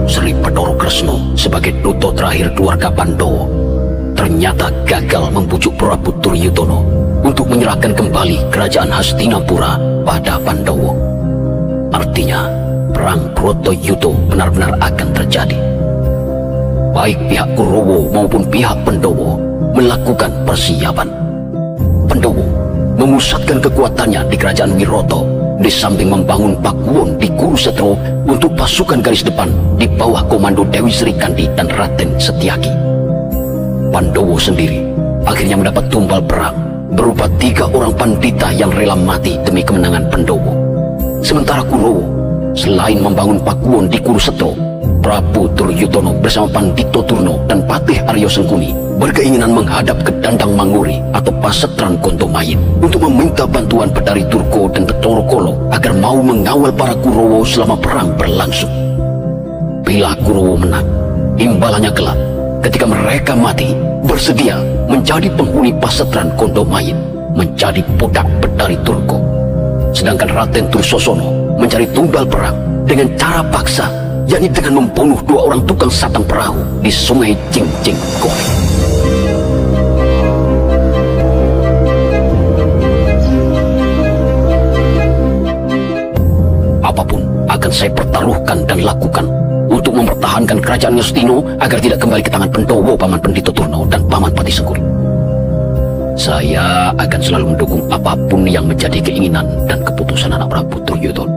Sri Bathara Kresna sebagai duta terakhir keluarga Pandhawa ternyata gagal membujuk Prabu Duryudana untuk menyerahkan kembali kerajaan Hastinapura pada Pandhawa. Artinya, perang Bratayuda benar-benar akan terjadi. Baik pihak Kurawa maupun pihak Pandhawa melakukan persiapan. Pandhawa memusatkan kekuatannya di kerajaan Wirata, di samping membangun pakuwon di Kurusetra untuk pasukan garis depan di bawah komando Dewi Srikandi dan Raden Setyaki. Pandhawa sendiri akhirnya mendapat tumbal perang berupa 3 orang pandita yang rela mati demi kemenangan Pandhawa. Sementara Kurawa, selain membangun pakuwon di Kurusetra, Prabu Duryudana bersama Pandita Durna dan Patih Arya Sengkuni berkeinginan menghadap ke Dandang Manguri atau Pasetran Gondomayit untuk meminta bantuan Betari Durga dan Bathara Kala agar mau mengawal para Kurawa selama perang berlangsung. Bila Kurawa menang, imbalannya kelak ketika mereka mati bersedia menjadi penghuni Pasetran Gondomayit, menjadi budak Betari Durga. Sedangkan Raden Dursasana mencari tumbal perang dengan cara paksa, yakni dengan membunuh 2 orang tukang satang perahu di sungai Jingjing Golek. Apapun akan saya pertaruhkan dan lakukan untuk mempertahankan kerajaan Ngastina agar tidak kembali ke tangan Pandhawa, Paman Pandita Durna dan Paman Patih Sengkuni. Saya akan selalu mendukung apapun yang menjadi keinginan dan keputusan anak Prabu Duryudana.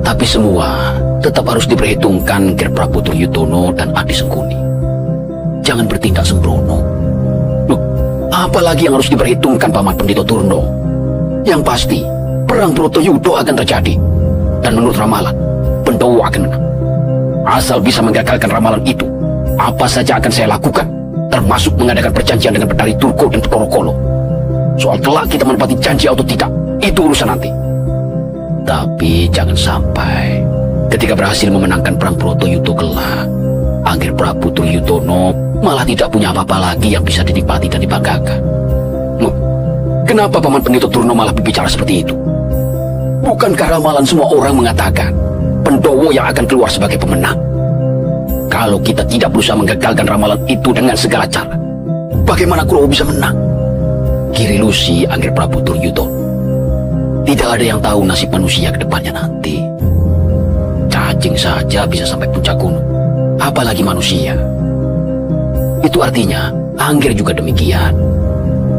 Tapi semua tetap harus diperhitungkan Ger Prabu Duryudana dan Adi Sengkuni. Jangan bertindak sembrono. Loh, apalagi yang harus diperhitungkan Paman Pandita Durna? Yang pasti, perang Bratayuda akan terjadi. Dan menurut ramalan, Pandhawa akan menang. Asal bisa menggagalkan ramalan itu, apa saja akan saya lakukan, termasuk mengadakan perjanjian dengan Betari Durga dan Bathara Kala. Soal kelak kita menepati janji atau tidak, itu urusan nanti. Tapi jangan sampai ketika berhasil memenangkan perang Bratayuda kelak, Angger Prabu Duryudana malah tidak punya apa-apa lagi yang bisa dinikmati dan dibanggakan. Loh, kenapa Paman Pandita Durna malah berbicara seperti itu? Bukankah ramalan semua orang mengatakan Pandhawa yang akan keluar sebagai pemenang? Kalau kita tidak berusaha menggagalkan ramalan itu dengan segala cara, bagaimana Kurawa bisa menang? Kirilusi Angger Prabu Duryudana. Tidak ada yang tahu nasib manusia ke depannya nanti. Cacing saja bisa sampai puncak gunung, apalagi manusia. Itu artinya Angger juga demikian.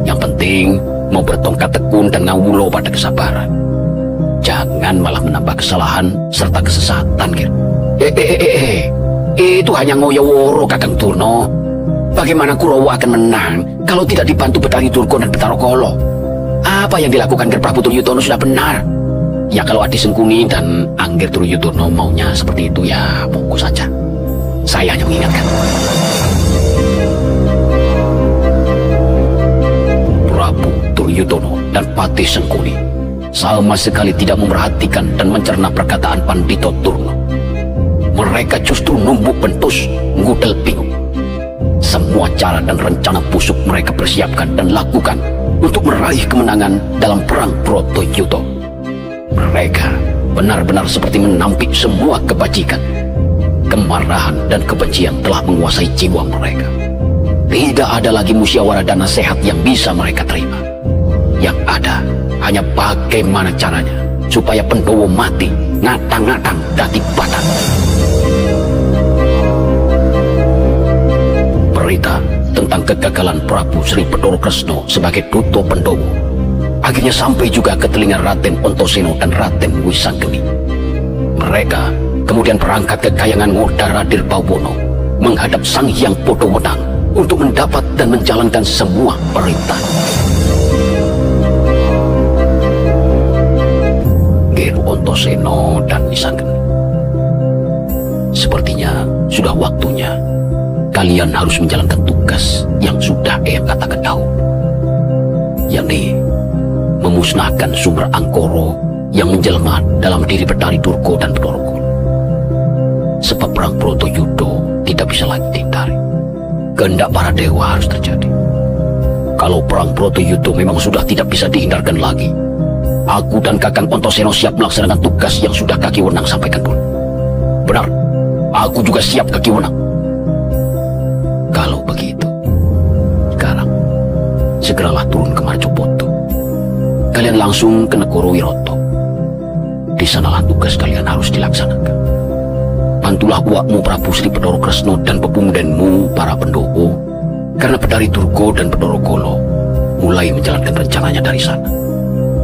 Yang penting mau bertongkat tekun dan ngawulo pada kesabaran. Jangan malah menambah kesalahan serta kesesatan, Ger. Itu hanya ngoyo-woro, Kakang Durna. Bagaimana Kurawa akan menang kalau tidak dibantu Betari Durga dan Bathara Kala? Apa yang dilakukan Ger Prabu Duryudana sudah benar. Ya kalau Adi Sengkuni dan Angger Duryudana maunya seperti itu, ya monggo saja. Saya hanya mengingatkan. Prabu Duryudana dan Patih Sengkuni sama sekali tidak memerhatikan dan mencerna perkataan Pandita Durna. Mereka justru numbuk bentus, ngudel bingung. Semua cara dan rencana busuk mereka persiapkan dan lakukan untuk meraih kemenangan dalam perang Bratayuda. Mereka benar-benar seperti menampik semua kebajikan. Kemarahan dan kebencian telah menguasai jiwa mereka. Tidak ada lagi musyawarah dan nasihat yang bisa mereka terima. Yang ada hanya bagaimana caranya supaya Pandhawa mati ngatang-ngatang dadi badan. Berita tentang kegagalan Prabu Sri Bathara Kresna sebagai duta Pandhawa akhirnya sampai juga ke telinga Raden Antasena dan Raden Wisanggeni. Mereka kemudian berangkat ke Kahyangan Ngodara Dirbawono menghadap Sang Hyang Padhawenang untuk mendapat dan menjalankan semua perintah. Ger Antasena dan Wisanggeni, sepertinya sudah waktunya kalian harus menjalankan tugas yang sudah Eyang katakan dahulu, yakni memusnahkan sumber Angkara yang menjelma dalam diri Betari Durga dan Bathara Kala. Sebab perang Bratayuda tidak bisa lagi dihindari. Kehendak para dewa harus terjadi. Kalau perang Bratayuda memang sudah tidak bisa dihindarkan lagi, aku dan Kakang Antasena siap melaksanakan tugas yang sudah Kaki Wenang sampaikan dulu. Benar, aku juga siap kaki menang. Kalau begitu, sekarang segeralah turun ke Marjopoto. Kalian langsung ke Negoro Wiroto. Di sanalah tugas kalian harus dilaksanakan. Bantulah uakmu Prabu Sri Bathara Kresna dan pepemudenmu para Pandhawa, karena Betari Durga dan Bathara Kala mulai menjalankan rencananya dari sana,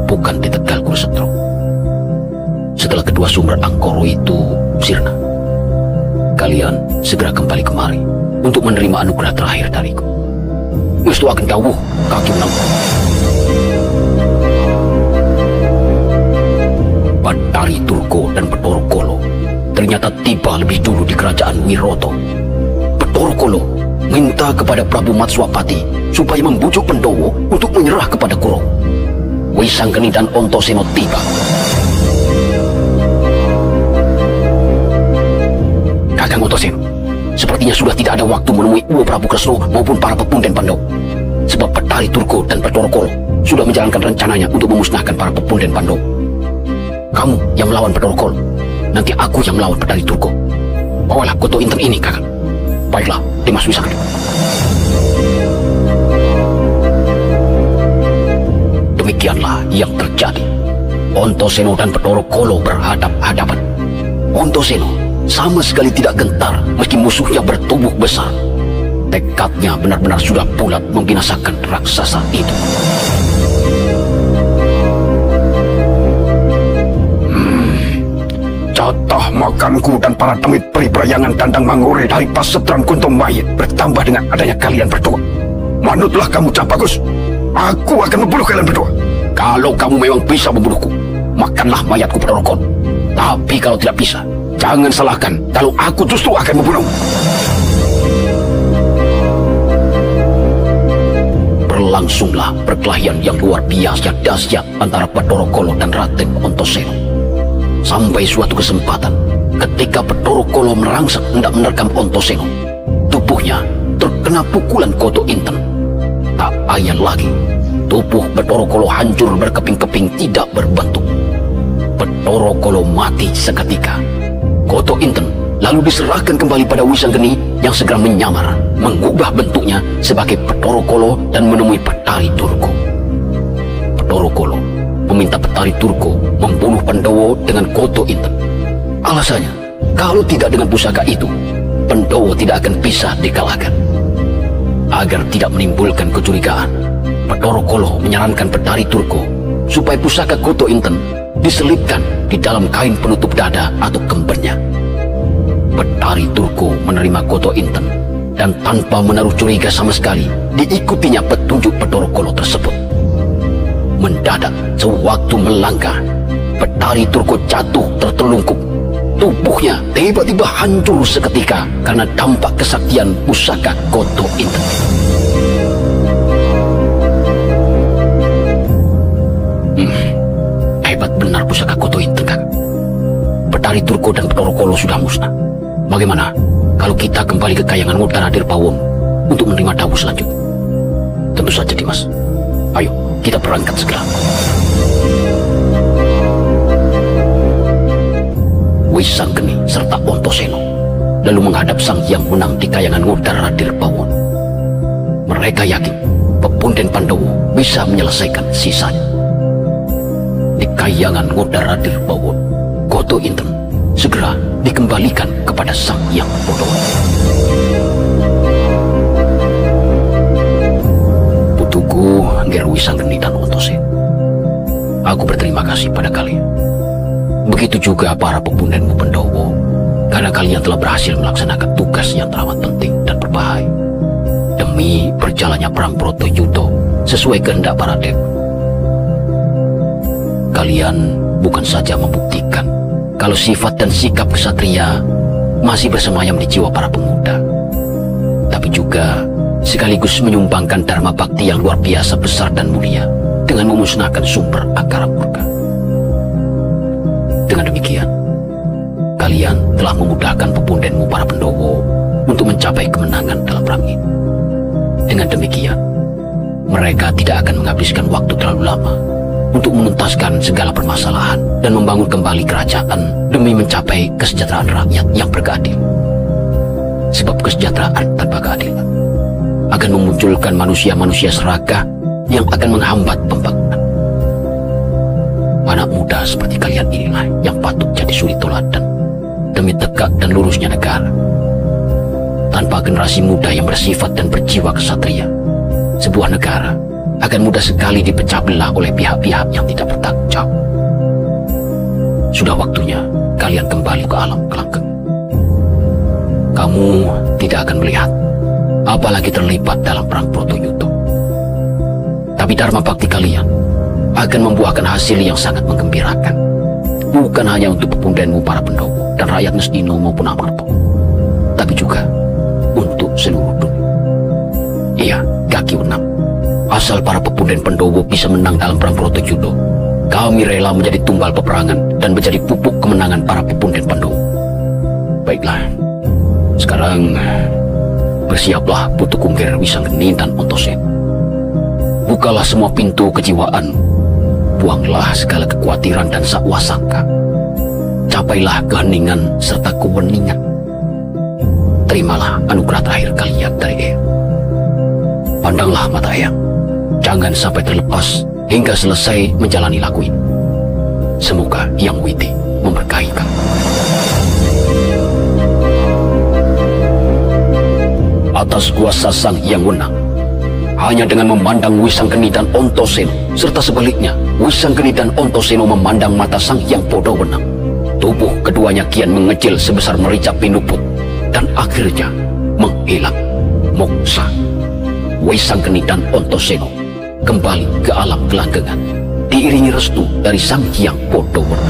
bukan di Tegal Kurusetro. Setelah kedua sumber Angkara itu sirna, kalian segera kembali kemari untuk menerima anugerah terakhir dariku. Wistu akan dawuh kaki menang. Betari Durga dan Bathara Kala ternyata tiba lebih dulu di kerajaan Wiroto. Bathara Kala minta kepada Prabu Matswapati supaya membujuk Pandhawa untuk menyerah kepada Kurawa. Wisanggeni dan Antasena tiba. Kakang Antasena, sepertinya sudah tidak ada waktu menemui Uwa Prabu Kresna maupun para pepunden Pandhawa. Sebab Betari Durga dan Bathara Kala sudah menjalankan rencananya untuk memusnahkan para pepunden Pandhawa. Kamu yang melawan Bathara Kala, nanti aku yang melawan Betari Durga. Bawalah Koto Inten ini, Kakang. Baiklah, Dimas Wisanggeni. Demikianlah yang terjadi. Antasena dan Bathara Kala berhadap-hadapan. Antasena sama sekali tidak gentar meski musuhnya bertubuh besar. Tekadnya benar-benar sudah bulat membinasakan raksasa itu. Jatah makanku dan para demit periprayangan Dandang Mangore dari Pasetran Kuntumayit bertambah dengan adanya kalian berdua. Manutlah kamu, Cak Bagus. Aku akan membunuh kalian berdua. Kalau kamu memang bisa membunuhku, makanlah mayatku, Bathara Kala. Tapi kalau tidak bisa, jangan salahkan kalau aku justru akan membunuhmu. Berlangsunglah perkelahian yang luar biasa dahsyat antara Bathara Kala dan Raden Antasena. Sampai suatu kesempatan, ketika Bathara Kala merangsek hendak menerkam Antasena, tubuhnya terkena pukulan Koto Inten. Tak ayal lagi, tubuh Bathara Kala hancur berkeping-keping tidak berbentuk. Bathara Kala mati seketika. Koto Inten lalu diserahkan kembali pada Wisanggeni yang segera menyamar, mengubah bentuknya sebagai Bathara Kala dan menemui Betari Durga. Bathara Kala meminta Betari Durga membunuh Pandhawa dengan Koto Inten. Alasannya, kalau tidak dengan pusaka itu, Pandhawa tidak akan bisa dikalahkan. Agar tidak menimbulkan kecurigaan, Bathara Kala menyarankan Betari Durga supaya pusaka Koto Inten diselipkan di dalam kain penutup dada atau kembernya. Betari Durga menerima Koto Inten dan tanpa menaruh curiga sama sekali diikutinya petunjuk Bathara Kala tersebut. Mendadak sewaktu melangkah, Betari Durga jatuh tertelungkup. Tubuhnya tiba-tiba hancur seketika karena dampak kesaktian pusaka Koto Inten. Hebat benar pusaka Koto Inten, Kak. Betari Durga dan Bathara Kala sudah musnah. Bagaimana kalau kita kembali ke Kahyangan Ngutara Dirpawon untuk menerima dawuh selanjutnya? Tentu saja, Dimas. Ayo, kita berangkat segera. Wisanggeni serta Antasena lalu menghadap Sang Hyang Wenang di Kahyangan Ngutara Dirpawon. Mereka yakin pepunden Pandhawa bisa menyelesaikan sisanya. Di Kahyangan Ngutara Dirpawon, Koto Inten segera dikembalikan kepada Sang Hyang Pandhawa. Putuku, Ngger Wisanggeni dan Antasena, aku berterima kasih pada kalian. Begitu juga para pepundenmu Pandhawa, karena kalian telah berhasil melaksanakan tugas yang teramat penting dan berbahaya demi berjalannya perang Bratayuda sesuai kehendak para dewa. Kalian bukan saja membuktikan kalau sifat dan sikap kesatria masih bersemayam di jiwa para pemuda, tapi juga sekaligus menyumbangkan dharma bakti yang luar biasa besar dan mulia dengan memusnahkan sumber akara murka. Dengan demikian, kalian telah memudahkan pepundenmu para Pandhawa untuk mencapai kemenangan dalam perang ini. Dengan demikian, mereka tidak akan menghabiskan waktu terlalu lama untuk menuntaskan segala permasalahan dan membangun kembali kerajaan demi mencapai kesejahteraan rakyat yang berkeadilan. Sebab kesejahteraan tanpa keadilan akan memunculkan manusia-manusia serakah yang akan menghambat pembangunan. Anak muda seperti kalian inilah yang patut jadi suri teladan demi tegak dan lurusnya negara. Tanpa generasi muda yang bersifat dan berjiwa kesatria, sebuah negara akan mudah sekali dipecah belah oleh pihak-pihak yang tidak bertanggung jawab. Sudah waktunya kalian kembali ke alam kelangkeng. Kamu tidak akan melihat, apalagi terlibat dalam perang Bratayuda. Tapi dharma bakti kalian akan membuahkan hasil yang sangat menggembirakan. Bukan hanya untuk pepundhenmu para Pendowo dan rakyat Ngastina maupun Amarta, tapi juga untuk seluruh dunia. Iya, Kaki Wenang. Asal para pepundhen Pendowo bisa menang dalam perang Bratayuda, kami rela menjadi tumbal peperangan dan menjadi pupuk kemenangan para pepundhen Pandawa. Baiklah, sekarang bersiaplah Putu Kunggir, Wisanggeni, dan Antaséna. Bukalah semua pintu kejiwaan, buanglah segala kekhawatiran dan sakwasangka. Capailah keheningan serta keweningan. Terimalah anugerah terakhir kalian dari Eyang. Pandanglah mata Eyang, jangan sampai terlepas hingga selesai menjalani lagu ini. Semoga Hyang Widi memberkahi kamu. Atas kuasa Sang Hyang Wenang, hanya dengan memandang Wisanggeni dan Antaséna, serta sebaliknya Wisanggeni dan Antaséna memandang mata Sang Hyang Padawenang, tubuh keduanya kian mengecil sebesar merica pinuput dan akhirnya menghilang moksa. Wisanggeni dan Antaséna kembali ke alam gelanggengan, diiringi restu dari Sang Hyang Padawenang.